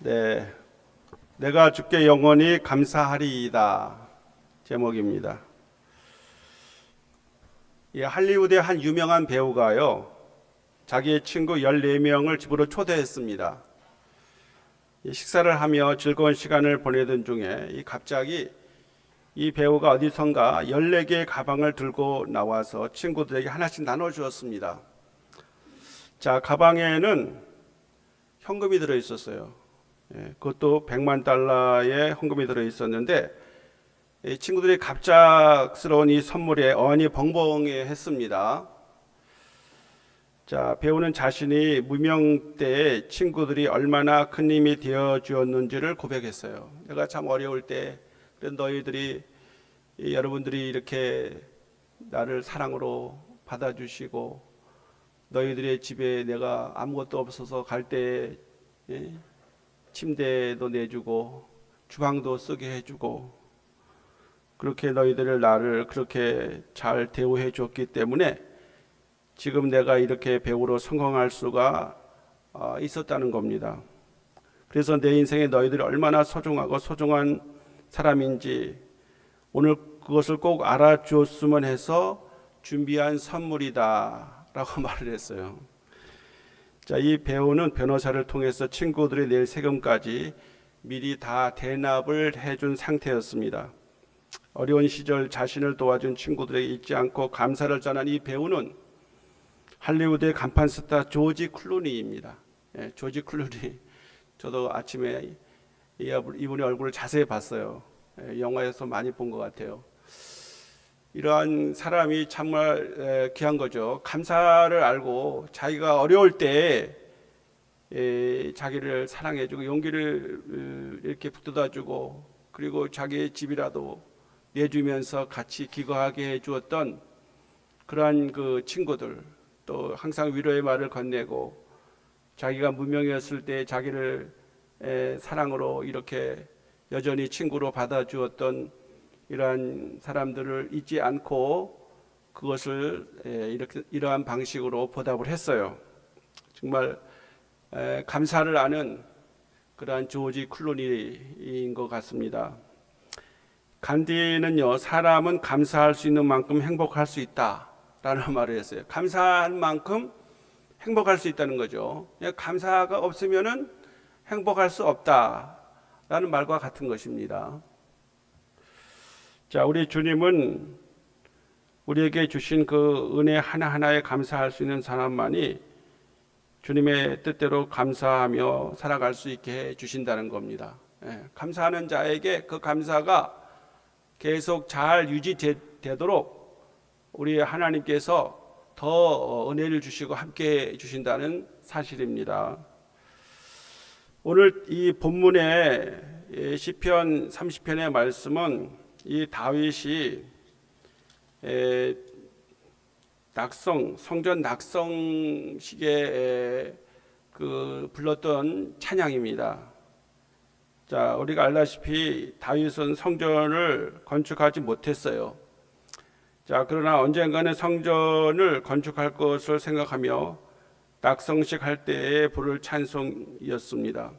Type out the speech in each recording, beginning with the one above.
네, 내가 주께 영원히 감사하리이다 제목입니다. 이 할리우드의 한 유명한 배우가요, 자기의 친구 14명을 집으로 초대했습니다. 식사를 하며 즐거운 시간을 보내던 중에 갑자기 이 배우가 어디선가 14개의 가방을 들고 나와서 친구들에게 하나씩 나눠주었습니다. 자, 가방에는 현금이 들어있었어요. 그것도 100만 달러의 헌금이 들어있었는데 친구들이 갑작스러운 이 선물에 어안이 벙벙해했습니다. 자, 배우는 자신이 무명 때 친구들이 얼마나 큰 힘이 되어 주었는지를 고백했어요. 내가 참 어려울 때 너희들이, 여러분들이 이렇게 나를 사랑으로 받아주시고, 너희들의 집에 내가 아무것도 없어서 갈 때 침대도 내주고 주방도 쓰게 해주고, 그렇게 너희들을 나를 그렇게 잘 대우해 줬기 때문에 지금 내가 이렇게 배우로 성공할 수가 있었다는 겁니다. 그래서 내 인생에 너희들이 얼마나 소중하고 소중한 사람인지 오늘 그것을 꼭 알아주었으면 해서 준비한 선물이다 라고 말을 했어요. 자, 이 배우는 변호사를 통해서 친구들이 낼 세금까지 미리 다 대납을 해준 상태였습니다. 어려운 시절 자신을 도와준 친구들에게 잊지 않고 감사를 전한 이 배우는 할리우드의 간판 스타 조지 클루니입니다. 조지 클루니, 저도 아침에 이분의 얼굴을 자세히 봤어요. 영화에서 많이 본 것 같아요. 이러한 사람이 정말 귀한 거죠. 감사를 알고 자기가 어려울 때 자기를 사랑해주고 용기를 이렇게 북돋아주고, 그리고 자기의 집이라도 내주면서 같이 기거하게 해주었던 그러한 그 친구들, 또 항상 위로의 말을 건네고 자기가 무명이었을 때 자기를 사랑으로 이렇게 여전히 친구로 받아주었던 이러한 사람들을 잊지 않고 그것을 이러한 방식으로 보답을 했어요. 정말 감사를 아는 그러한 조지 클루니인 것 같습니다. 간디는요, 사람은 감사할 수 있는 만큼 행복할 수 있다라는 말을 했어요. 감사한 만큼 행복할 수 있다는 거죠. 감사가 없으면은 행복할 수 없다라는 말과 같은 것입니다. 자, 우리 주님은 우리에게 주신 그 은혜 하나하나에 감사할 수 있는 사람만이 주님의 뜻대로 감사하며 살아갈 수 있게 해 주신다는 겁니다. 감사하는 자에게 그 감사가 계속 잘 유지되도록 우리 하나님께서 더 은혜를 주시고 함께 주신다는 사실입니다. 오늘 이 본문의 시편 30편의 말씀은 이 다윗이 성전 낙성식에 불렀던 찬양입니다. 자, 우리가 알다시피 다윗은 성전을 건축하지 못했어요. 자, 그러나 언젠가는 성전을 건축할 것을 생각하며 낙성식 할 때에 부를 찬송이었습니다.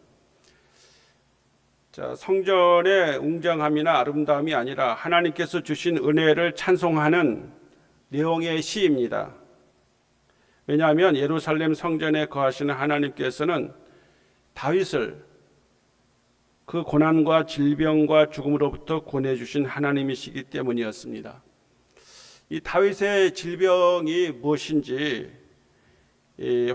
자, 성전의 웅장함이나 아름다움이 아니라 하나님께서 주신 은혜를 찬송하는 내용의 시입니다. 왜냐하면 예루살렘 성전에 거하시는 하나님께서는 다윗을 그 고난과 질병과 죽음으로부터 구원해 주신 하나님이시기 때문이었습니다. 이 다윗의 질병이 무엇인지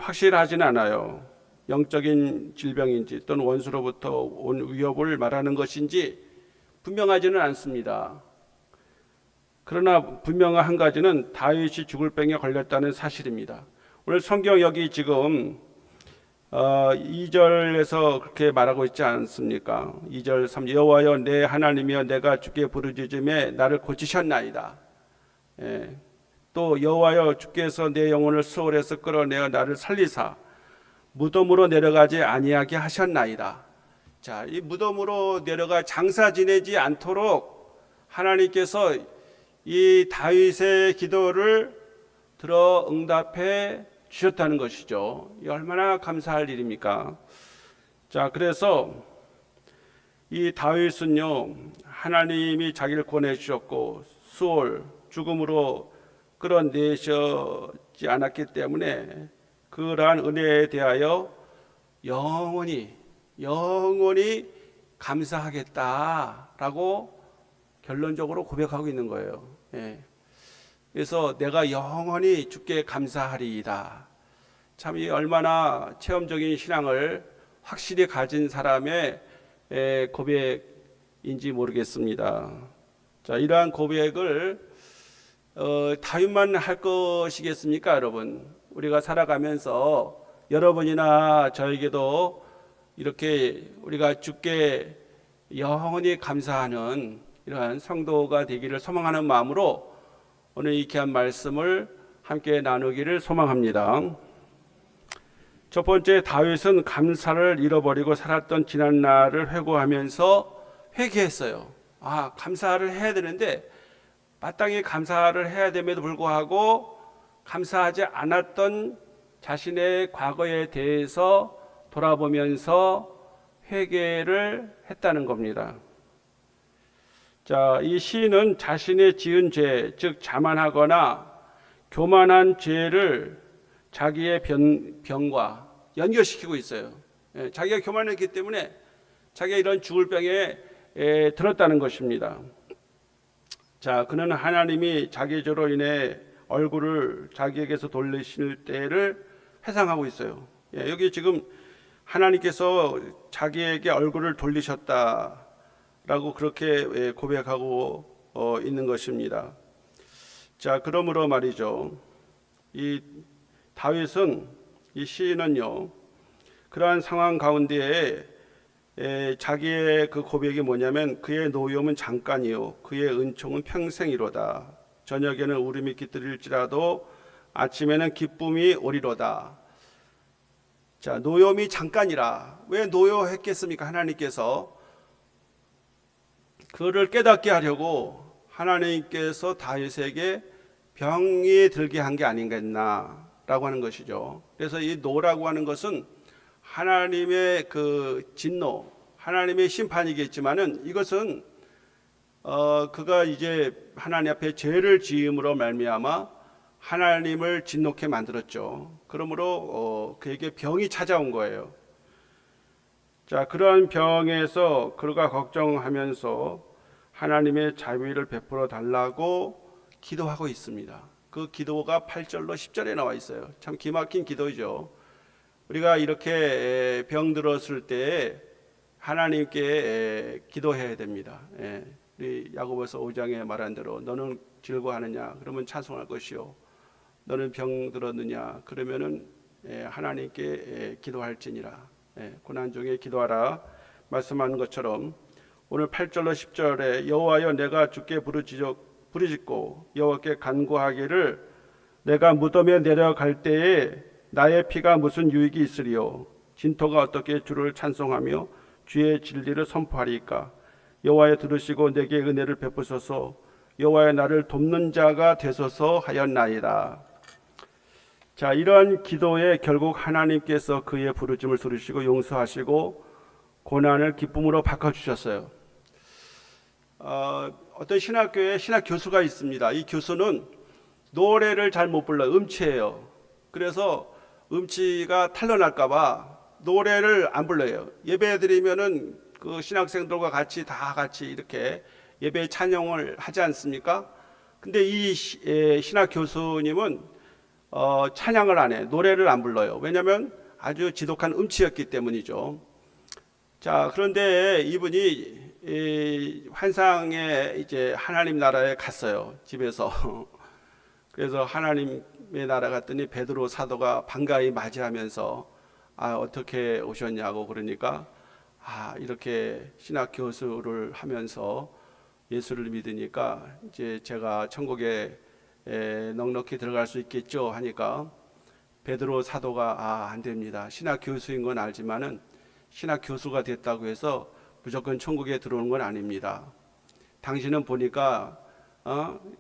확실하지는 않아요. 영적인 질병인지 또는 원수로부터 온 위협을 말하는 것인지 분명하지는 않습니다. 그러나 분명한 한 가지는 다윗이 죽을 병에 걸렸다는 사실입니다. 오늘 성경 여기 지금 2절에서 그렇게 말하고 있지 않습니까? 2절 3절 여호와여 내 하나님이여 내가 주께 부르짖음에 나를 고치셨나이다. 또 여호와여 주께서 내 영혼을 수월에서 끌어내어 나를 살리사 무덤으로 내려가지 아니하게 하셨나이다. 자, 이 무덤으로 내려가 장사 지내지 않도록 하나님께서 이 다윗의 기도를 들어 응답해 주셨다는 것이죠. 이 얼마나 감사할 일입니까? 자, 그래서 이 다윗은요, 하나님이 자기를 구원해 주셨고 수월 죽음으로 끌어내셨지 않았기 때문에 그러한 은혜에 대하여 영원히 감사하겠다라고 결론적으로 고백하고 있는 거예요. 예. 그래서 내가 영원히 주께 감사하리이다. 참 이 얼마나 체험적인 신앙을 확실히 가진 사람의 고백인지 모르겠습니다. 자, 이러한 고백을 다윗만 할 것이겠습니까, 여러분? 우리가 살아가면서 여러분이나 저에게도 이렇게 우리가 주께 영원히 감사하는 이러한 성도가 되기를 소망하는 마음으로 오늘 이 귀한 말씀을 함께 나누기를 소망합니다. 첫 번째, 다윗은 감사를 잃어버리고 살았던 지난 날을 회고하면서 회개했어요. 감사를 해야 되는데 마땅히 감사를 해야 됨에도 불구하고 감사하지 않았던 자신의 과거에 대해서 돌아보면서 회개를 했다는 겁니다. 자, 이 시인은 자신의 지은 죄, 즉 자만하거나 교만한 죄를 자기의 병과 연결시키고 있어요. 자기가 교만했기 때문에 자기가 이런 죽을 병에 들었다는 것입니다. 자, 그는 하나님이 자기 죄로 인해 얼굴을 자기에게서 돌리실 때를 회상하고 있어요. 여기 지금 하나님께서 자기에게 얼굴을 돌리셨다라고 그렇게 고백하고 있는 것입니다. 자, 그러므로 말이죠. 이 다윗은, 이 시인은요, 그러한 상황 가운데에 자기의 그 고백이 뭐냐면 그의 노염은 잠깐이요 그의 은총은 평생이로다. 저녁에는 울음이 깃들일지라도 아침에는 기쁨이 오리로다. 자, 노염이 잠깐이라. 왜 노여했겠습니까? 하나님께서 그를 깨닫게 하려고 하나님께서 다윗에게 병이 들게 한 게 아닌겠나라고 하는 것이죠. 그래서 이 노라고 하는 것은 하나님의 그 진노, 하나님의 심판이겠지만은 이것은 그가 이제 하나님 앞에 죄를 지음으로 말미암아 하나님을 진노케 만들었죠. 그러므로 그에게 병이 찾아온 거예요. 자, 그러한 병에서 그가 걱정하면서 하나님의 자비를 베풀어 달라고 기도하고 있습니다. 그 기도가 8절로 10절에 나와 있어요. 참 기막힌 기도이죠. 우리가 이렇게 병들었을 때 하나님께 기도해야 됩니다. 우리 야고보서 5장에 말한 대로 너는 즐거워하느냐? 그러면 찬송할 것이요. 너는 병들었느냐? 그러면은 하나님께 기도할지니라. 고난 중에 기도하라 말씀하는 것처럼 오늘 8절로 10절에 여호와여 내가 주께 부르짖고 여호와께 간구하기를 내가 무덤에 내려갈 때에 나의 피가 무슨 유익이 있으리요 진토가 어떻게 주를 찬송하며 주의 진리를 선포하리까 여호와여 들으시고 내게 은혜를 베푸소서 여호와여 나를 돕는 자가 되소서 하였나이다. 자, 이러한 기도에 결국 하나님께서 그의 부르짖음을 들으시고 용서하시고 고난을 기쁨으로 바꿔주셨어요. 어떤 신학교에 신학 교수가 있습니다. 이 교수는 노래를 잘 못 불러요. 음치예요. 그래서 음치가 탄로날까봐 노래를 안 불러요. 예배 드리면은 그 신학생들과 다 같이 이렇게 예배 찬양을 하지 않습니까? 근데 이 신학 교수님은 찬양을 안 해. 노래를 안 불러요. 왜냐하면 아주 지독한 음치였기 때문이죠. 자, 그런데 이분이 환상에 이제 하나님 나라에 갔어요. 집에서. 그래서 하나님의 나라 갔더니 베드로 사도가 반가이 맞이하면서 어떻게 오셨냐고 그러니까 이렇게 신학 교수를 하면서 예수를 믿으니까 이제 제가 천국에 넉넉히 들어갈 수 있겠죠 하니까 베드로 사도가 안 됩니다. 신학 교수인 건 알지만은 신학 교수가 됐다고 해서 무조건 천국에 들어오는 건 아닙니다. 당신은 보니까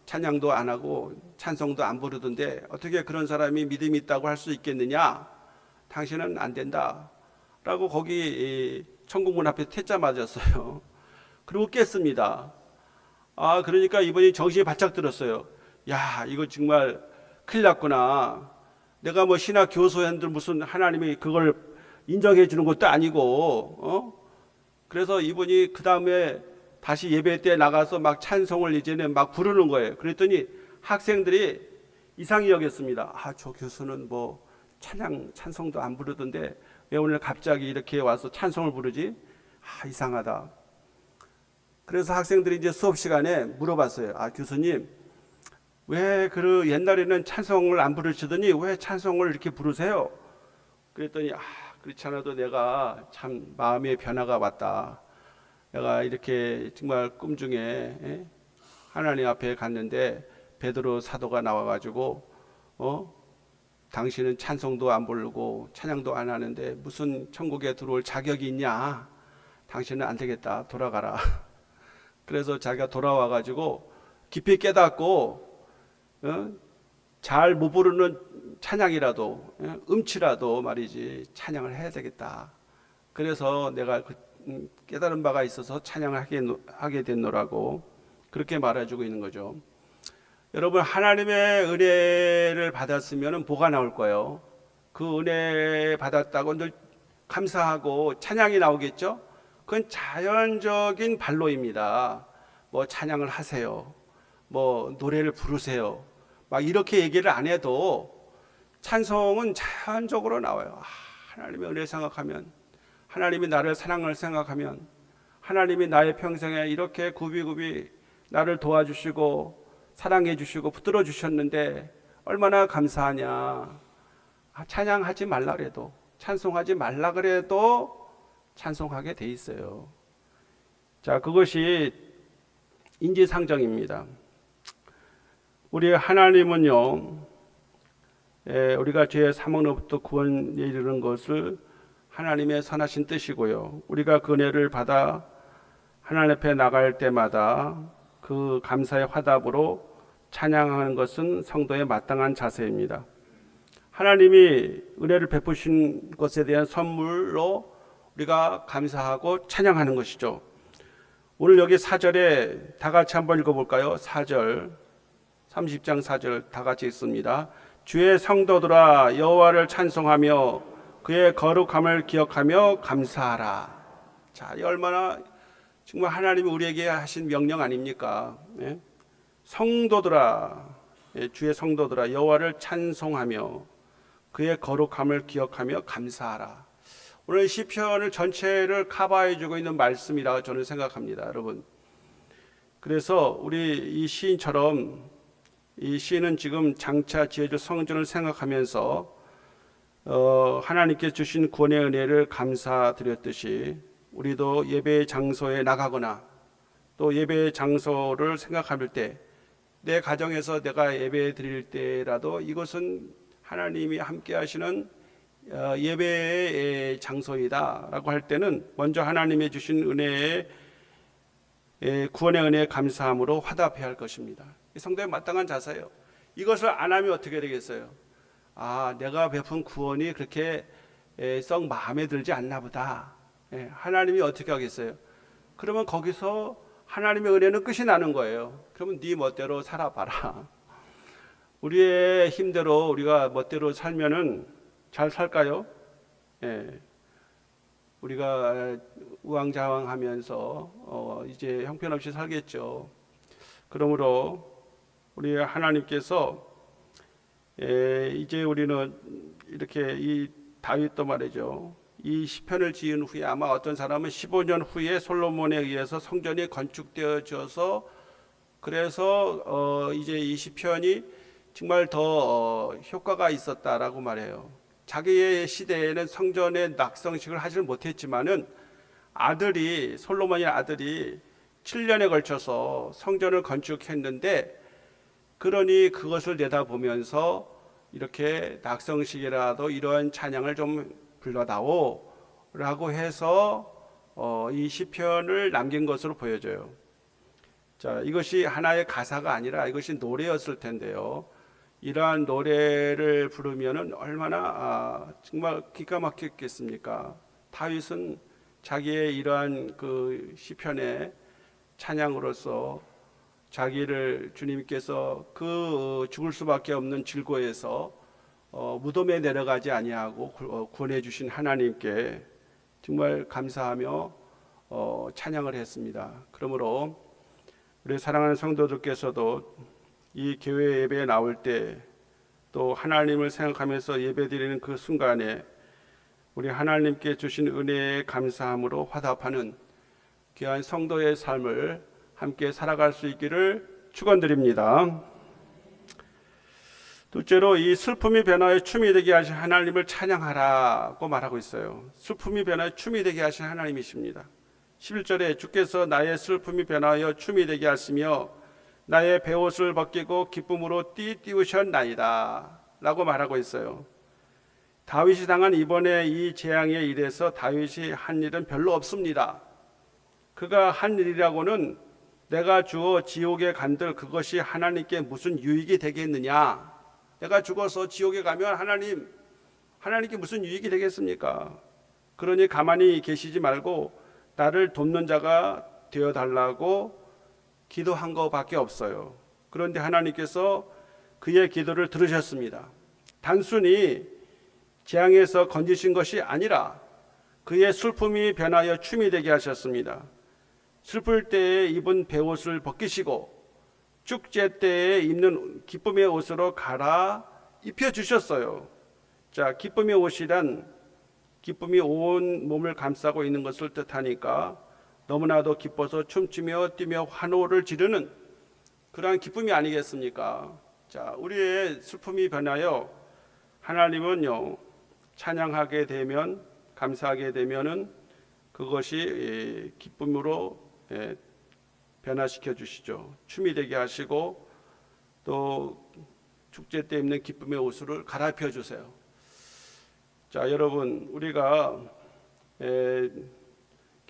찬양도 안 하고 찬송도 안 부르던데 어떻게 그런 사람이 믿음이 있다고 할 수 있겠느냐? 당신은 안 된다 라고 거기 천국문 앞에 퇴짜 맞았어요. 그리고 깼습니다. 그러니까 이번이 정신이 바짝 들었어요. 야, 이거 정말 큰일 났구나. 내가 뭐 신학 교수한들 무슨 하나님이 그걸 인정해 주는 것도 아니고, 그래서 이분이 그 다음에 다시 예배 때 나가서 막 찬송을 이제는 막 부르는 거예요. 그랬더니 학생들이 이상히 여겼습니다. 저 교수는 뭐 찬송도 안 부르던데 왜 오늘 갑자기 이렇게 와서 찬송을 부르지? 이상하다. 그래서 학생들이 이제 수업 시간에 물어봤어요. 교수님, 왜 그 옛날에는 찬송을 안 부르시더니 왜 찬송을 이렇게 부르세요? 그랬더니 그렇지 않아도 내가 참 마음의 변화가 왔다. 내가 이렇게 정말 꿈중에 하나님 앞에 갔는데 베드로 사도가 나와가지고 당신은 찬송도 안 부르고 찬양도 안 하는데 무슨 천국에 들어올 자격이 있냐? 당신은 안 되겠다. 돌아가라. 그래서 자기가 돌아와가지고 깊이 깨닫고 잘 못 부르는 찬양이라도 음치라도 말이지 찬양을 해야 되겠다. 그래서 내가 깨달은 바가 있어서 찬양을 하게 됐노라고 그렇게 말해주고 있는 거죠. 여러분, 하나님의 은혜를 받았으면 뭐가 나올 거예요? 그 은혜 받았다고 늘 감사하고 찬양이 나오겠죠? 그건 자연적인 반로입니다. 뭐 찬양을 하세요. 뭐 노래를 부르세요. 막 이렇게 얘기를 안 해도 찬송은 자연적으로 나와요. 하나님의 은혜 생각하면, 하나님이 나를 사랑을 생각하면, 하나님이 나의 평생에 이렇게 굽이굽이 나를 도와주시고 사랑해 주시고 붙들어 주셨는데 얼마나 감사하냐. 찬양하지 말라 그래도, 찬송하지 말라 그래도 찬송하게 돼 있어요. 자, 그것이 인지상정입니다. 우리 하나님은요, 우리가 죄의 사망로부터 구원에 이르는 것을 하나님의 선하신 뜻이고요, 우리가 그 은혜를 받아 하나님 앞에 나갈 때마다 그 감사의 화답으로 찬양하는 것은 성도의 마땅한 자세입니다. 하나님이 은혜를 베푸신 것에 대한 선물로 우리가 감사하고 찬양하는 것이죠. 오늘 여기 4절에 다 같이 한번 읽어볼까요? 4절, 30장 4절 다 같이 읽습니다. 주의 성도들아 여호와를 찬송하며 그의 거룩함을 기억하며 감사하라. 자, 이 얼마나 정말 하나님이 우리에게 하신 명령 아닙니까? 성도들아, 주의 성도들아 여호와를 찬송하며 그의 거룩함을 기억하며 감사하라. 오늘 시편을 전체를 커버해주고 있는 말씀이라고 저는 생각합니다, 여러분. 그래서 우리 이 시인처럼 이 시인은 지금 장차 지어질 성전을 생각하면서 하나님께 주신 구원의 은혜를 감사드렸듯이 우리도 예배 장소에 나가거나 또 예배 장소를 생각할 때 내 가정에서 내가 예배 드릴 때라도 이것은 하나님이 함께 하시는 예배의 장소이다 라고 할 때는 먼저 하나님이 주신 은혜에 구원의 은혜에 감사함으로 화답해야 할 것입니다. 성도의 마땅한 자세예요. 이것을 안 하면 어떻게 되겠어요? 내가 베푼 구원이 그렇게 썩 마음에 들지 않나 보다. 하나님이 어떻게 하겠어요? 그러면 거기서 하나님의 은혜는 끝이 나는 거예요. 그러면 네 멋대로 살아봐라. 우리의 힘대로 우리가 멋대로 살면은 잘 살까요? 우리가 우왕좌왕하면서 이제 형편없이 살겠죠. 그러므로 우리 하나님께서 이제 우리는 이렇게 이 다윗도 말이죠. 이 시편을 지은 후에 아마 어떤 사람은 15년 후에 솔로몬에 의해서 성전이 건축되어져서 그래서 이제 이 시편이 정말 더 효과가 있었다라고 말해요. 자기의 시대에는 성전의 낙성식을 하지 못했지만은 솔로몬의 아들이 7년에 걸쳐서 성전을 건축했는데, 그러니 그것을 내다보면서 이렇게 낙성식이라도 이러한 찬양을 좀 불러다오 라고 해서 이 시편을 남긴 것으로 보여져요. 자, 이것이 하나의 가사가 아니라 이것이 노래였을 텐데요, 이러한 노래를 부르면은 얼마나 정말 기가 막혔겠습니까? 다윗은 자기의 이러한 그 시편의 찬양으로서 자기를 주님께서 그 죽을 수밖에 없는 질고에서 무덤에 내려가지 아니하고 구원해 주신 하나님께 정말 감사하며 찬양을 했습니다. 그러므로 우리 사랑하는 성도들께서도 이 교회 예배에 나올 때 또 하나님을 생각하면서 예배드리는 그 순간에 우리 하나님께 주신 은혜에 감사함으로 화답하는 귀한 성도의 삶을 함께 살아갈 수 있기를 축원드립니다. 둘째로 이 슬픔이 변화에 춤이 되게 하신 하나님을 찬양하라고 말하고 있어요. 슬픔이 변화에 춤이 되게 하신 하나님이십니다. 11절에 주께서 나의 슬픔이 변하여 춤이 되게 하시며 나의 베옷을 벗기고 기쁨으로 띠띠우셨나이다 라고 말하고 있어요. 다윗이 당한 이번에 이 재앙의 일에서 다윗이 한 일은 별로 없습니다. 그가 한 일이라고는 내가 주어 지옥에 간들 그것이 하나님께 무슨 유익이 되겠느냐. 내가 죽어서 지옥에 가면 하나님께 무슨 유익이 되겠습니까? 그러니 가만히 계시지 말고 나를 돕는 자가 되어달라고 기도한 것밖에 없어요. 그런데 하나님께서 그의 기도를 들으셨습니다. 단순히 재앙에서 건지신 것이 아니라 그의 슬픔이 변하여 춤이 되게 하셨습니다. 슬플 때에 입은 베옷을 벗기시고 축제 때에 입는 기쁨의 옷으로 갈아 입혀 주셨어요. 자, 기쁨의 옷이란 기쁨이 온 몸을 감싸고 있는 것을 뜻하니까 너무나도 기뻐서 춤추며 뛰며 환호를 지르는 그러한 기쁨이 아니겠습니까? 자, 우리의 슬픔이 변하여 하나님은요 찬양하게 되면 감사하게 되면은 그것이 기쁨으로 변화시켜 주시죠. 춤이 되게 하시고 또 축제 때 입는 기쁨의 옷을 갈아입혀 주세요. 자, 여러분 우리가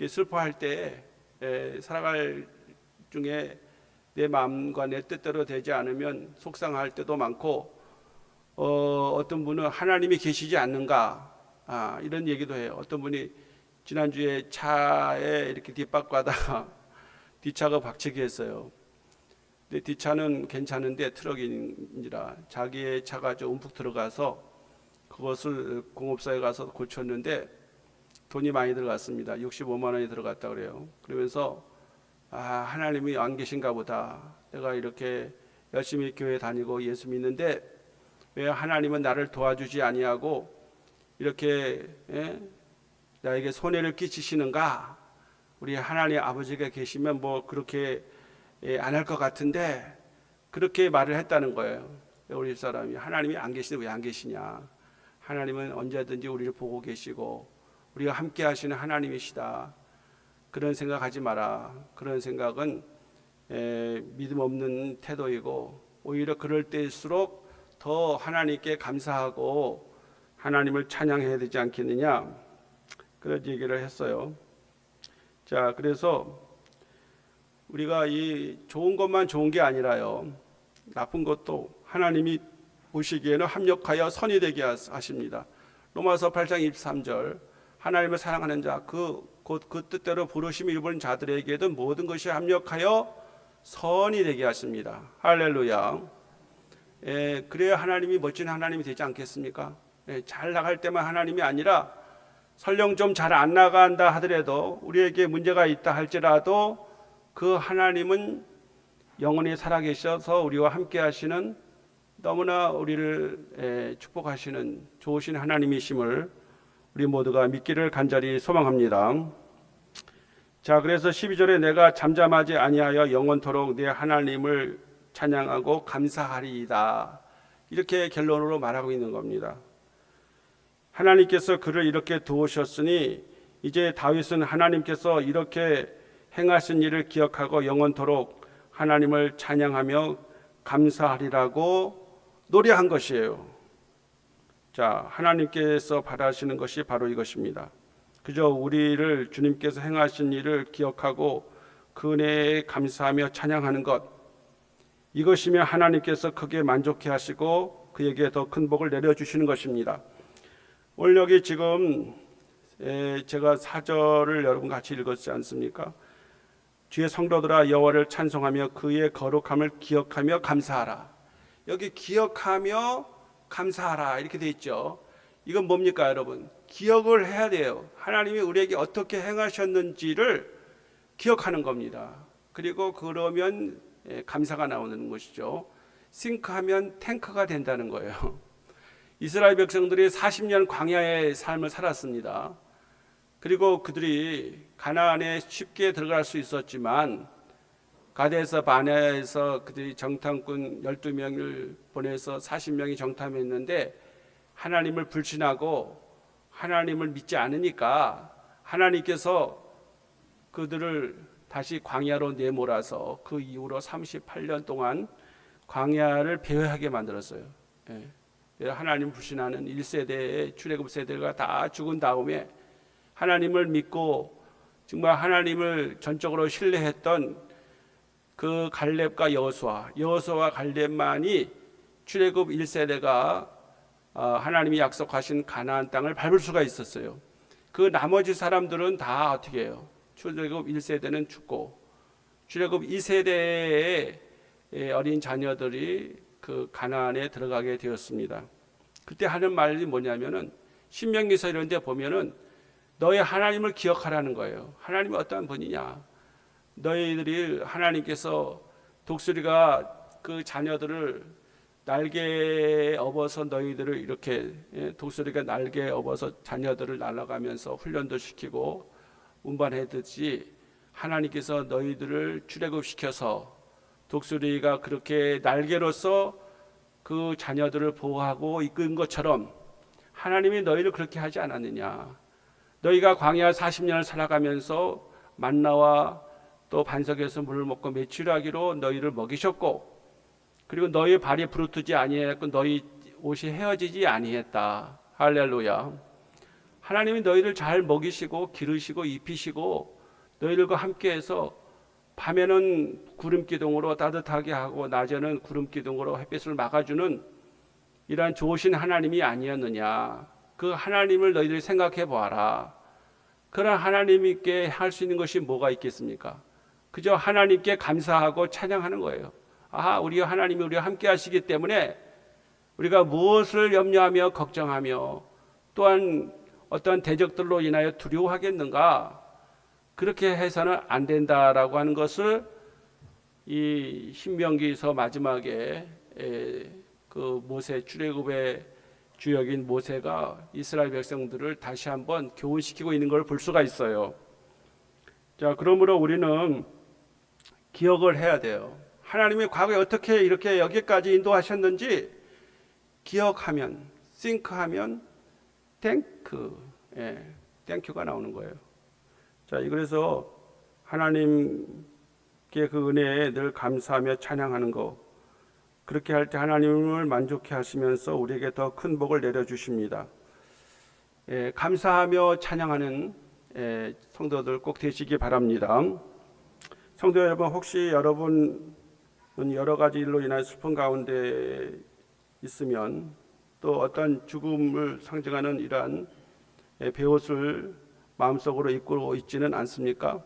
슬퍼할 때 살아갈 중에 내 마음과 내 뜻대로 되지 않으면 속상할 때도 많고 어떤 분은 하나님이 계시지 않는가 이런 얘기도 해요. 어떤 분이 지난주에 차에 이렇게 뒷바퀴에다가 뒷차가 박치기 했어요. 근데 뒷차는 괜찮은데 트럭인지라 자기의 차가 좀 움푹 들어가서 그것을 공업사에 가서 고쳤는데 돈이 많이 들어갔습니다. 65만 원이 들어갔다 그래요. 그러면서 하나님이 안 계신가 보다. 내가 이렇게 열심히 교회 다니고 예수 믿는데 왜 하나님은 나를 도와주지 아니하고 이렇게 나에게 손해를 끼치시는가? 우리 하나님 아버지가 계시면 뭐 그렇게 안 할 것 같은데 그렇게 말을 했다는 거예요. 우리 사람이 하나님이 안 계시는데 왜 안 계시냐? 하나님은 언제든지 우리를 보고 계시고 우리가 함께 하시는 하나님이시다. 그런 생각하지 마라. 그런 생각은 믿음 없는 태도이고 오히려 그럴 때일수록 더 하나님께 감사하고 하나님을 찬양해야 되지 않겠느냐 그런 얘기를 했어요. 자, 그래서 우리가 이 좋은 것만 좋은 게 아니라요 나쁜 것도 하나님이 보시기에는 합력하여 선이 되게 하십니다. 로마서 8장 23절 하나님을 사랑하는 자 곧 그 뜻대로 부르심을 입은 자들에게도 모든 것이 합력하여 선이 되게 하십니다. 할렐루야. 그래야 하나님이 멋진 하나님이 되지 않겠습니까? 잘 나갈 때만 하나님이 아니라 설령 좀 잘 안 나간다 하더라도 우리에게 문제가 있다 할지라도 그 하나님은 영원히 살아계셔서 우리와 함께 하시는 너무나 우리를 축복하시는 좋으신 하나님이심을 우리 모두가 믿기를 간절히 소망합니다. 자, 그래서 12절에 내가 잠잠하지 아니하여 영원토록 내 하나님을 찬양하고 감사하리이다 이렇게 결론으로 말하고 있는 겁니다. 하나님께서 그를 이렇게 도우셨으니 이제 다윗은 하나님께서 이렇게 행하신 일을 기억하고 영원토록 하나님을 찬양하며 감사하리라고 노래한 것이에요. 자, 하나님께서 바라시는 것이 바로 이것입니다. 그저 우리를 주님께서 행하신 일을 기억하고 그 은혜에 감사하며 찬양하는 것, 이것이면 하나님께서 크게 만족해 하시고 그에게 더 큰 복을 내려주시는 것입니다. 오늘 여기 지금 제가 4절을 여러분 같이 읽었지 않습니까? 주의 성도들아 여호와를 찬송하며 그의 거룩함을 기억하며 감사하라. 여기 기억하며 감사하라 이렇게 돼 있죠. 이건 뭡니까 여러분? 기억을 해야 돼요. 하나님이 우리에게 어떻게 행하셨는지를 기억하는 겁니다. 그리고 그러면 감사가 나오는 것이죠. 싱크하면 탱크가 된다는 거예요. 이스라엘 백성들이 40년 광야의 삶을 살았습니다. 그리고 그들이 가나안에 쉽게 들어갈 수 있었지만 가데스 바네아에서 그들이 정탐꾼 12명을 보내서 40명이 정탐했는데 하나님을 불신하고 하나님을 믿지 않으니까 하나님께서 그들을 다시 광야로 내몰아서 그 이후로 38년 동안 광야를 배회하게 만들었어요. 하나님 불신하는 1세대의 출애굽 세대가 다 죽은 다음에 하나님을 믿고 정말 하나님을 전적으로 신뢰했던 그 갈렙과 여호수아와 갈렙만이 출애굽 1세대가 하나님이 약속하신 가나안 땅을 밟을 수가 있었어요. 그 나머지 사람들은 다 어떻게 해요? 출애굽 1세대는 죽고 출애굽 2세대의 어린 자녀들이 그 가나안에 들어가게 되었습니다. 그때 하는 말이 뭐냐면은 신명기서 이런 데 보면은 너희 하나님을 기억하라는 거예요. 하나님이 어떠한 분이냐? 너희들이 하나님께서 독수리가 그 자녀들을 날개에 업어서 너희들을 이렇게 독수리가 날개에 업어서 자녀들을 날아가면서 훈련도 시키고 운반했듯이 하나님께서 너희들을 출애굽시켜서 독수리가 그렇게 날개로서 그 자녀들을 보호하고 이끈 것처럼 하나님이 너희를 그렇게 하지 않았느냐. 너희가 광야 40년을 살아가면서 만나와 또 반석에서 물을 먹고 메추라기로 너희를 먹이셨고 그리고 너희 발이 부르트지 아니했고 너희 옷이 헤어지지 아니했다. 할렐루야. 하나님이 너희를 잘 먹이시고 기르시고 입히시고 너희들과 함께해서 밤에는 구름 기둥으로 따뜻하게 하고 낮에는 구름 기둥으로 햇빛을 막아주는 이러한 좋으신 하나님이 아니었느냐. 그 하나님을 너희들이 생각해 보아라. 그런 하나님께 할 수 있는 것이 뭐가 있겠습니까? 그저 하나님께 감사하고 찬양하는 거예요. 우리 하나님이 우리와 함께 하시기 때문에 우리가 무엇을 염려하며 걱정하며 또한 어떤 대적들로 인하여 두려워하겠는가? 그렇게 해서는 안 된다라고 하는 것을 이 신명기서 마지막에 그 모세 출애굽의 주역인 모세가 이스라엘 백성들을 다시 한번 교훈시키고 있는 걸 볼 수가 있어요. 자, 그러므로 우리는 기억을 해야 돼요. 하나님이 과거에 어떻게 이렇게 여기까지 인도하셨는지 기억하면, 싱크하면 땡큐가 나오는 거예요. 자, 그래서 하나님께 그 은혜에 늘 감사하며 찬양하는 거, 그렇게 할 때 하나님을 만족해 하시면서 우리에게 더 큰 복을 내려주십니다. 감사하며 찬양하는 성도들 꼭 되시기 바랍니다. 성도 여러분, 혹시 여러분은 여러 가지 일로 인해 슬픈 가운데 있으면 또 어떤 죽음을 상징하는 이러한 배옷을 마음속으로 입고 있지는 않습니까?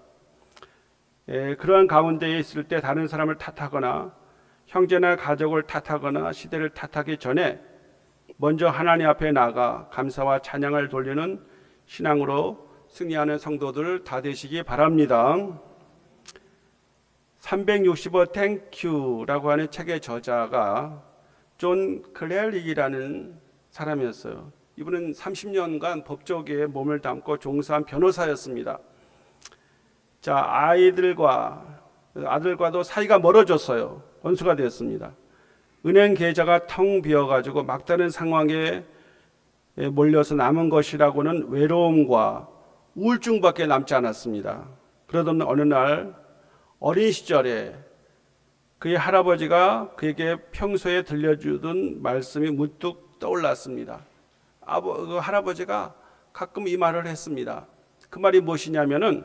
그러한 가운데에 있을 때 다른 사람을 탓하거나 형제나 가족을 탓하거나 시대를 탓하기 전에 먼저 하나님 앞에 나가 감사와 찬양을 돌리는 신앙으로 승리하는 성도들 다 되시기 바랍니다. 365 땡큐라고 하는 책의 저자가 존 클레릭이라는 사람이었어요. 이분은 30년간 법조계에 몸을 담고 종사한 변호사였습니다. 자, 아들과도 사이가 멀어졌어요. 원수가 되었습니다. 은행 계좌가 텅 비어가지고 막다른 상황에 몰려서 남은 것이라고는 외로움과 우울증밖에 남지 않았습니다. 그러던 어느 날 어린 시절에 그의 할아버지가 그에게 평소에 들려주던 말씀이 문득 떠올랐습니다. 그 할아버지가 가끔 이 말을 했습니다. 그 말이 무엇이냐면은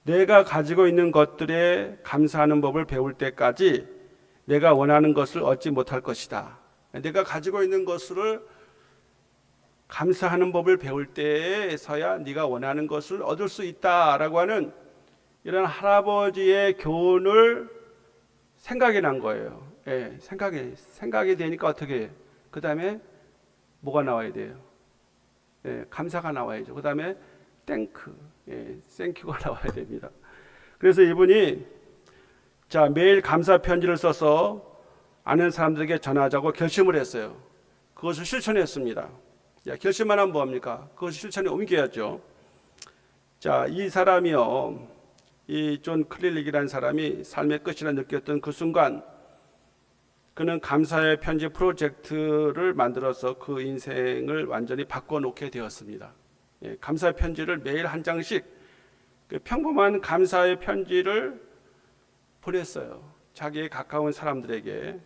내가 가지고 있는 것들에 감사하는 법을 배울 때까지 내가 원하는 것을 얻지 못할 것이다. 내가 가지고 있는 것을 감사하는 법을 배울 때에서야 네가 원하는 것을 얻을 수 있다라고 하는 이런 할아버지의 교훈을 생각이 난 거예요. 예, 생각이 되니까 어떻게 해요? 그 다음에 뭐가 나와야 돼요? 예, 감사가 나와야죠. 그 다음에 땡크, 땡큐가 나와야 됩니다. 그래서 이분이 자 매일 감사 편지를 써서 아는 사람들에게 전하자고 결심을 했어요. 그것을 실천했습니다. 자, 결심만 하면 뭐합니까? 그것을 실천에 옮겨야죠. 자, 이 사람이요, 이 존 클릴릭이라는 사람이 삶의 끝이라 느꼈던 그 순간, 그는 감사의 편지 프로젝트를 만들어서 그 인생을 완전히 바꿔놓게 되었습니다. 예, 감사의 편지를 매일 한 장씩, 그 평범한 감사의 편지를 보냈어요. 자기의 가까운 사람들에게,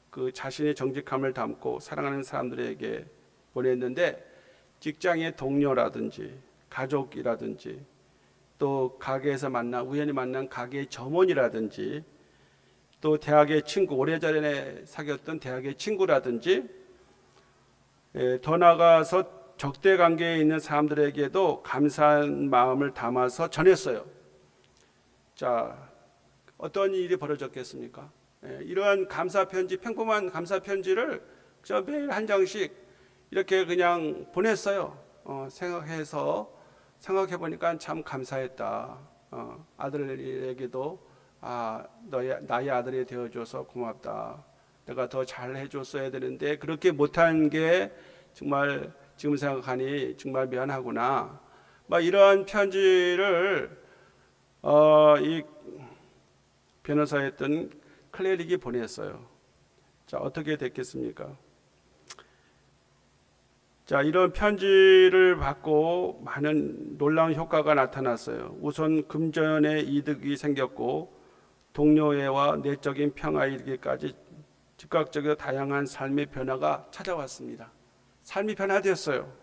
그 자신의 정직함을 담고 사랑하는 사람들에게 보냈는데, 직장의 동료라든지 가족이라든지 또 가게에서 우연히 만난 가게의 점원이라든지 또 대학의 친구, 오래전에 사귀었던 대학의 친구라든지, 더 나아가서 적대 관계에 있는 사람들에게도 감사한 마음을 담아서 전했어요. 자, 어떤 일이 벌어졌겠습니까? 이러한 감사 편지, 평범한 감사 편지를 저 매일 한 장씩 이렇게 그냥 보냈어요. 생각해 보니까 참 감사했다. 아들에게도 나의 아들이 되어줘서 고맙다. 내가 더 잘해줬어야 되는데 그렇게 못한 게 정말 지금 생각하니 정말 미안하구나. 막 이러한 편지를 이 변호사였던 클레릭이 보냈어요. 자, 어떻게 됐겠습니까? 자, 이런 편지를 받고 많은 놀라운 효과가 나타났어요. 우선 금전의 이득이 생겼고 동료애와 내적인 평화에 이르기까지 즉각적이고 다양한 삶의 변화가 찾아왔습니다. 삶이 변화되었어요.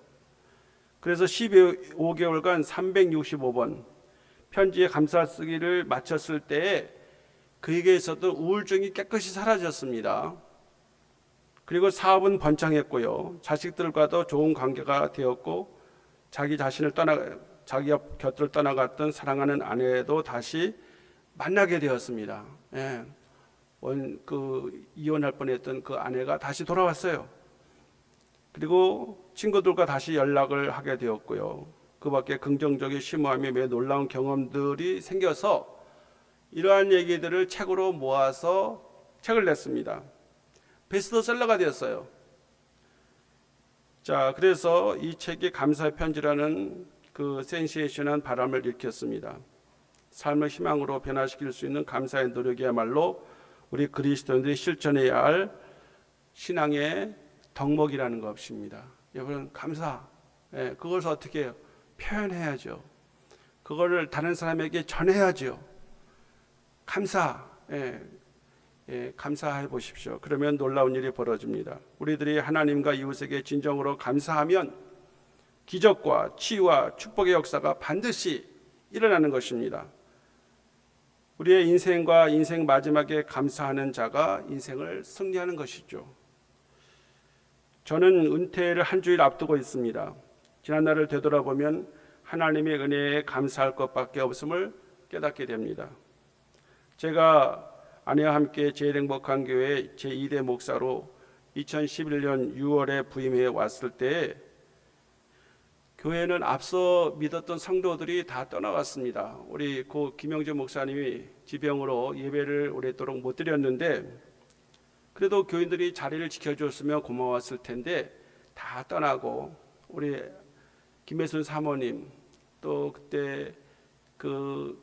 그래서 15개월간 365번 편지에 감사 쓰기를 마쳤을 때에 그에게 있었던 우울증이 깨끗이 사라졌습니다. 그리고 사업은 번창했고요. 자식들과도 좋은 관계가 되었고 자기 곁을 떠나갔던 사랑하는 아내도 다시 만나게 되었습니다. 예. 이혼할 뻔했던 그 아내가 다시 돌아왔어요. 그리고 친구들과 다시 연락을 하게 되었고요. 그 밖에 긍정적인 심오함이 매우 놀라운 경험들이 생겨서 이러한 얘기들을 책으로 모아서 책을 냈습니다. 베스트셀러가 되었어요. 자, 그래서 이 책이 감사의 편지라는 그 센세이션한 바람을 일으켰습니다. 삶을 희망으로 변화시킬 수 있는 감사의 노력이야말로 우리 그리스도인들이 실천해야 할 신앙의 덕목이라는 것입니다. 여러분, 감사, 그것을 어떻게 해요? 표현해야죠. 그거를 다른 사람에게 전해야죠. 감사, 감사해 보십시오. 그러면 놀라운 일이 벌어집니다. 우리들이 하나님과 이웃에게 진정으로 감사하면 기적과 치유와 축복의 역사가 반드시 일어나는 것입니다. 우리의 인생과 인생 마지막에 감사하는 자가 인생을 승리하는 것이죠. 저는 은퇴를 한 주일 앞두고 있습니다. 지난날을 되돌아보면 하나님의 은혜에 감사할 것밖에 없음을 깨닫게 됩니다. 제가 아내와 함께 제일 행복한 교회 제2대 목사로 2011년 6월에 부임해 왔을 때 교회는 앞서 믿었던 성도들이 다 떠나갔습니다. 우리 고 김영주 목사님이 지병으로 예배를 오랫도록 못 드렸는데 그래도 교인들이 자리를 지켜줬으면 고마웠을 텐데 다 떠나고 우리 김혜순 사모님 또 그때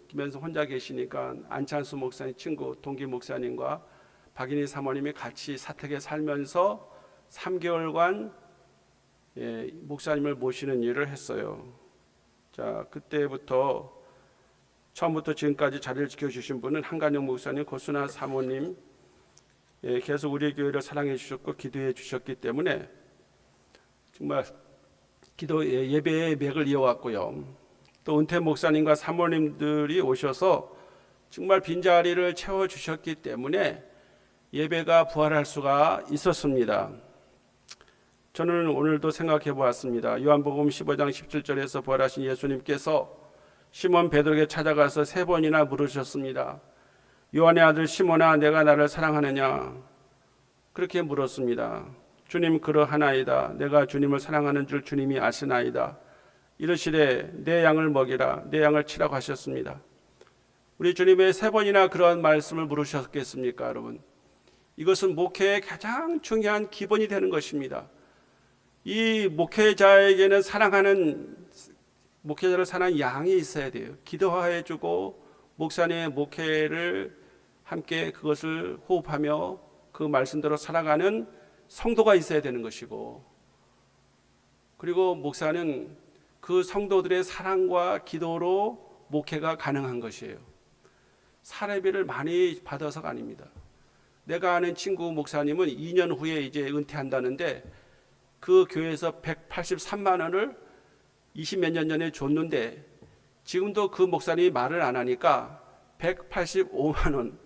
김현수 혼자 계시니까 안찬수 목사님 친구 동기 목사님과 박인희 사모님이 같이 사택에 살면서 3개월간 목사님을 모시는 일을 했어요. 자, 그때부터 처음부터 지금까지 자리를 지켜주신 분은 한간영 목사님, 고순아 사모님, 계속 우리 교회를 사랑해 주셨고 기도해 주셨기 때문에 정말 예배의 맥을 이어왔고요. 또 은퇴 목사님과 사모님들이 오셔서 정말 빈자리를 채워주셨기 때문에 예배가 부활할 수가 있었습니다. 저는 오늘도 생각해 보았습니다. 요한복음 15장 17절에서 부활하신 예수님께서 시몬 베드로에게 찾아가서 3번이나 물으셨습니다. 요한의 아들 시몬아, 내가 나를 사랑하느냐? 그렇게 물었습니다. 주님, 그러하나이다. 내가 주님을 사랑하는 줄 주님이 아시나이다. 이르시되 내 양을 먹이라, 내 양을 치라고 하셨습니다. 우리 주님의 3번이나 그런 말씀을 물으셨겠습니까, 여러분? 이것은 목회의 가장 중요한 기본이 되는 것입니다. 이 목회자에게는 목회자를 사랑하는 양이 있어야 돼요. 기도해주고 목사님의 목회를 함께 그것을 호흡하며 그 말씀대로 살아가는 성도가 있어야 되는 것이고, 그리고 목사는 그 성도들의 사랑과 기도로 목회가 가능한 것이에요. 사례비를 많이 받아서가 아닙니다. 내가 아는 친구 목사님은 2년 후에 이제 은퇴한다는데 그 교회에서 183만 원을 20몇 년 전에 줬는데 지금도 그 목사님이 말을 안 하니까 185만 원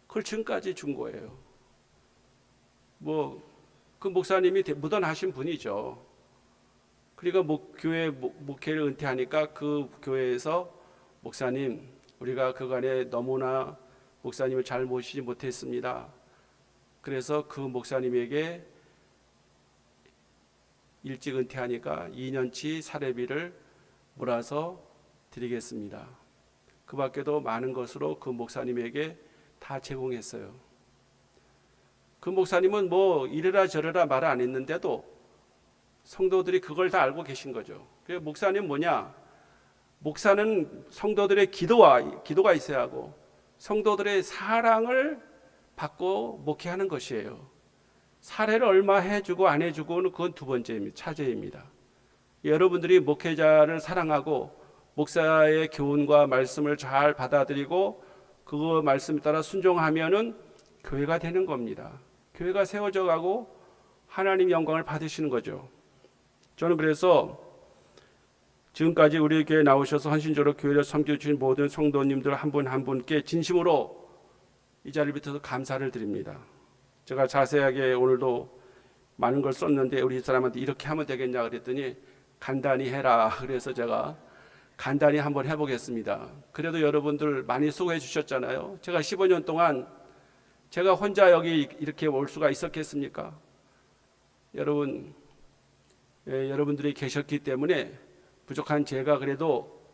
그걸 지금까지 준 거예요. 그 목사님이 무던하신 분이죠. 그러니까 교회 목회를 은퇴하니까 그 교회에서 목사님, 우리가 그간에 너무나 목사님을 잘 모시지 못했습니다. 그래서 그 목사님에게 일찍 은퇴하니까 2년치 사례비를 몰아서 드리겠습니다. 그 밖에도 많은 것으로 그 목사님에게 다 제공했어요. 그 목사님은 이래라 저래라 말을 안 했는데도 성도들이 그걸 다 알고 계신 거죠. 그래서 목사님 뭐냐? 목사는 성도들의 기도가 있어야 하고 성도들의 사랑을 받고 목회하는 것이에요. 사례를 얼마 해주고 안 해주고는 그건 두 번째입니다. 차제입니다. 여러분들이 목회자를 사랑하고 목사의 교훈과 말씀을 잘 받아들이고 그 말씀에 따라 순종하면은 교회가 되는 겁니다. 교회가 세워져 가고 하나님 영광을 받으시는 거죠. 저는 그래서 지금까지 우리 교회에 나오셔서 헌신적으로 교회를 섬겨주신 모든 성도님들 한 분 한 분께 진심으로 이 자리를 빌어서 감사를 드립니다. 제가 자세하게 오늘도 많은 걸 썼는데 우리 사람한테 이렇게 하면 되겠냐 그랬더니 간단히 해라. 그래서 제가 간단히 한번 해보겠습니다. 그래도 여러분들 많이 수고해 주셨잖아요. 제가 15년 동안 제가 혼자 여기 이렇게 올 수가 있었겠습니까? 여러분들이 계셨기 때문에 부족한 제가 그래도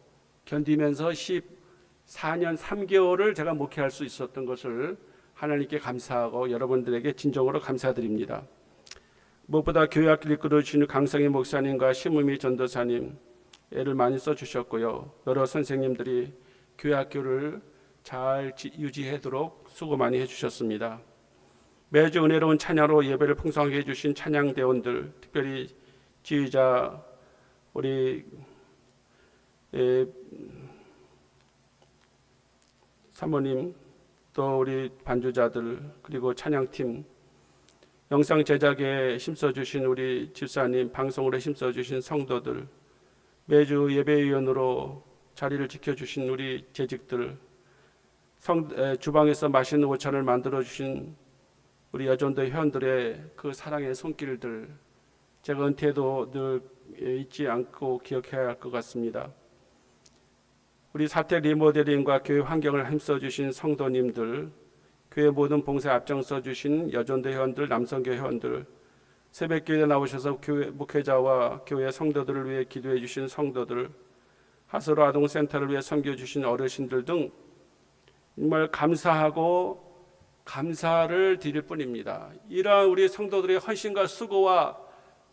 견디면서 14년 3개월을 제가 목회할 수 있었던 것을 하나님께 감사하고 여러분들에게 진정으로 감사드립니다. 무엇보다 교회 학교를 이끌어주시는 강성희 목사님과 심우미 전도사님 애를 많이 써주셨고요. 여러 선생님들이 교회 학교를 잘 유지하도록 수고 많이 해주셨습니다. 매주 은혜로운 찬양으로 예배를 풍성하게 해주신 찬양대원들, 특별히 지휘자 우리 사모님, 또 우리 반주자들, 그리고 찬양팀, 영상 제작에 힘써주신 우리 집사님, 방송으로 힘써주신 성도들, 매주 예배위원으로 자리를 지켜주신 우리 재직들, 주방에서 맛있는 오찬을 만들어주신 우리 여전도 회원들의 그 사랑의 손길들, 제가 은퇴도 늘 잊지 않고 기억해야 할 것 같습니다. 우리 사택 리모델링과 교회 환경을 힘써주신 성도님들, 교회 모든 봉사에 앞장서 주신 여전도 회원들, 남성교 회원들, 새벽기도에 나오셔서 교회 목회자와 교회 성도들을 위해 기도해 주신 성도들, 하서로 아동센터를 위해 섬겨주신 어르신들 등 정말 감사하고 감사를 드릴 뿐입니다. 이러한 우리 성도들의 헌신과 수고와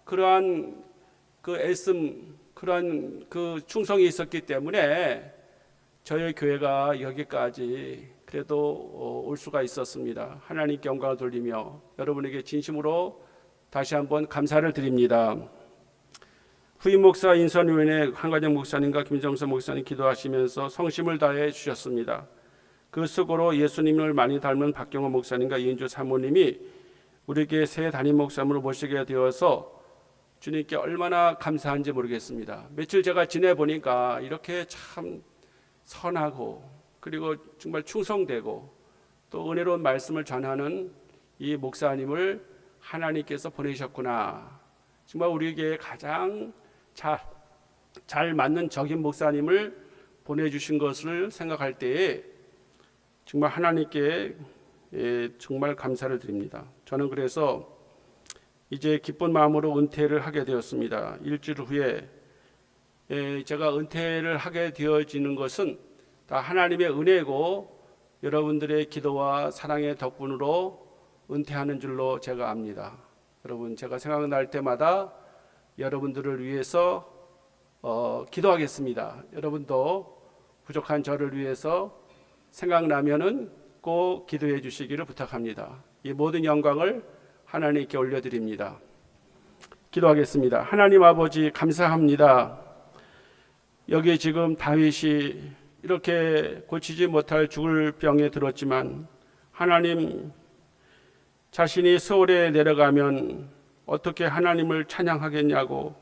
그러한 그 애씀, 그러한 그 충성이 있었기 때문에 저희 교회가 여기까지 그래도 올 수가 있었습니다. 하나님께 영광을 돌리며 여러분에게 진심으로 다시 한번 감사를 드립니다. 후임 목사 인선위원회 한가정 목사님과 김정선 목사님 기도하시면서 성심을 다해 주셨습니다. 그 수고로 예수님을 많이 닮은 박경호 목사님과 이은주 사모님이 우리에게 새 담임 목사님으로 모시게 되어서 주님께 얼마나 감사한지 모르겠습니다. 며칠 제가 지내보니까 이렇게 참 선하고 그리고 정말 충성되고 또 은혜로운 말씀을 전하는 이 목사님을 하나님께서 보내셨구나. 정말 우리에게 가장 잘 맞는 적임 목사님을 보내주신 것을 생각할 때에 정말 하나님께 정말 감사를 드립니다. 저는 그래서 이제 기쁜 마음으로 은퇴를 하게 되었습니다. 일주일 후에 제가 은퇴를 하게 되어지는 것은 다 하나님의 은혜고 여러분들의 기도와 사랑의 덕분으로 은퇴하는 줄로 제가 압니다. 여러분, 제가 생각날 때마다 여러분들을 위해서 기도하겠습니다. 여러분도 부족한 저를 위해서 생각나면은 꼭 기도해 주시기를 부탁합니다. 이 모든 영광을 하나님께 올려드립니다. 기도하겠습니다. 하나님 아버지, 감사합니다. 여기 지금 다윗이 이렇게 고치지 못할 죽을 병에 들었지만 하나님, 자신이 서울에 내려가면 어떻게 하나님을 찬양하겠냐고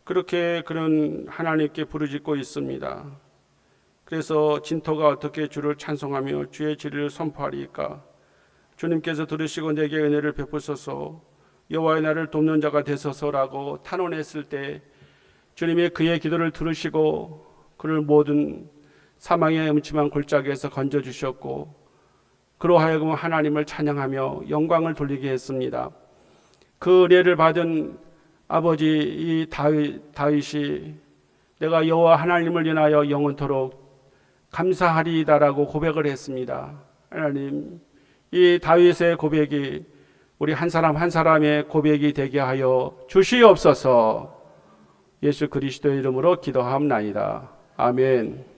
그렇게 그런 하나님께 부르짖고 있습니다. 그래서 진토가 어떻게 주를 찬송하며 주의 진리를 선포하리까? 주님께서 들으시고 내게 은혜를 베푸소서, 여호와의 나를 돕는 자가 되소서라고 탄원했을 때 주님이 그의 기도를 들으시고 그를 모든 사망의 음침한 골짜기에서 건져주셨고 그로 하여금 하나님을 찬양하며 영광을 돌리게 했습니다. 그 은혜를 받은 아버지 이 다윗이 내가 여호와 하나님을 인하여 영원토록 감사하리이다라고 고백을 했습니다. 하나님, 이 다윗의 고백이 우리 한 사람 한 사람의 고백이 되게 하여 주시옵소서. 예수 그리스도의 이름으로 기도하옵나이다. 아멘.